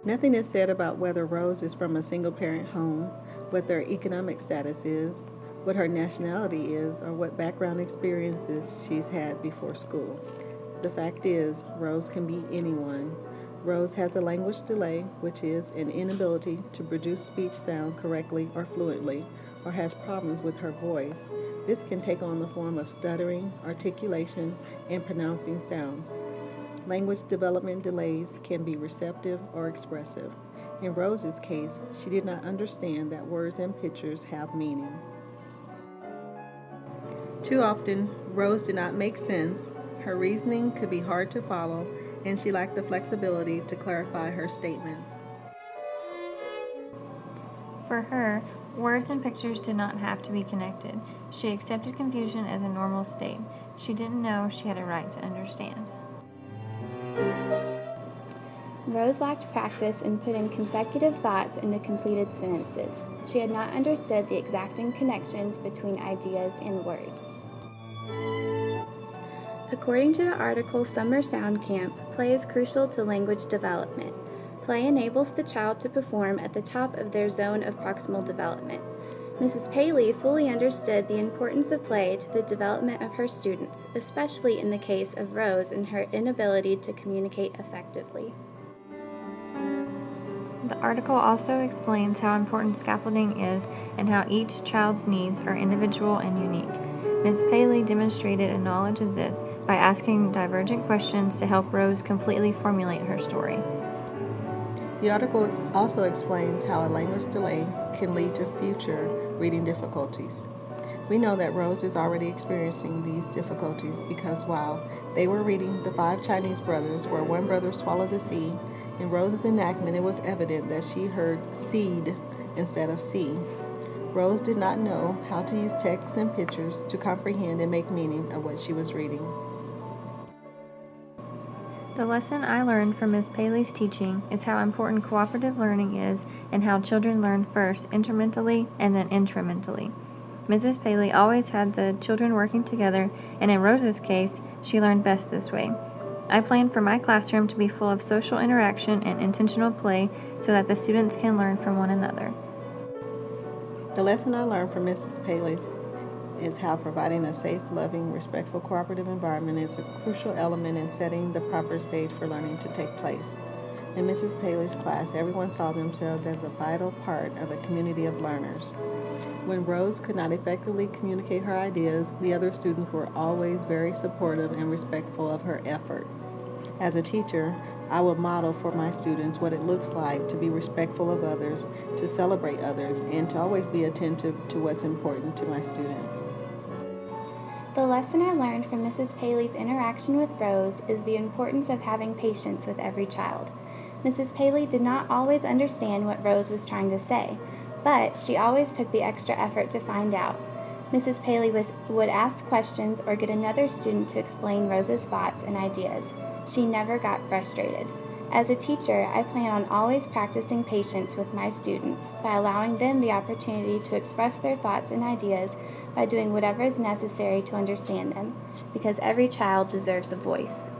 Nothing is said about whether Rose is from a single parent home, what their economic status is, what her nationality is, or what background experiences she's had before school. The fact is, Rose can be anyone. Rose has a language delay, which is an inability to produce speech sound correctly or fluently, or has problems with her voice. This can take on the form of stuttering, articulation, and pronouncing sounds. Language development delays can be receptive or expressive. In Rose's case, she did not understand that words and pictures have meaning. Too often, Rose did not make sense, her reasoning could be hard to follow, and she lacked the flexibility to clarify her statements. For her, words and pictures did not have to be connected. She accepted confusion as a normal state. She didn't know she had a right to understand. Rose lacked practice in putting consecutive thoughts into completed sentences. She had not understood the exacting connections between ideas and words. According to the article Summer Sound Camp, play is crucial to language development. Play enables the child to perform at the top of their zone of proximal development. Mrs. Paley fully understood the importance of play to the development of her students, especially in the case of Rose and her inability to communicate effectively. The article also explains how important scaffolding is and how each child's needs are individual and unique. Ms. Paley demonstrated a knowledge of this by asking divergent questions to help Rose completely formulate her story. The article also explains how a language delay can lead to future reading difficulties. We know that Rose is already experiencing these difficulties because while they were reading The Five Chinese Brothers, where one brother swallowed the seed, in Rose's enactment it was evident that she heard seed instead of see. Rose did not know how to use text and pictures to comprehend and make meaning of what she was reading. The lesson I learned from Ms. Paley's teaching is how important cooperative learning is and how children learn first intermentally and then intramentally. Mrs. Paley always had the children working together, and in Rose's case, she learned best this way. I plan for my classroom to be full of social interaction and intentional play so that the students can learn from one another. The lesson I learned from Mrs. Paley's is how providing a safe, loving, respectful, cooperative environment is a crucial element in setting the proper stage for learning to take place. In Mrs. Paley's class, everyone saw themselves as a vital part of a community of learners. When Rose could not effectively communicate her ideas, the other students were always very supportive and respectful of her effort. As a teacher, I will model for my students what it looks like to be respectful of others, to celebrate others, and to always be attentive to what's important to my students. The lesson I learned from Mrs. Paley's interaction with Rose is the importance of having patience with every child. Mrs. Paley did not always understand what Rose was trying to say, but she always took the extra effort to find out. Mrs. Paley would ask questions or get another student to explain Rose's thoughts and ideas. She never got frustrated. As a teacher, I plan on always practicing patience with my students by allowing them the opportunity to express their thoughts and ideas by doing whatever is necessary to understand them, because every child deserves a voice.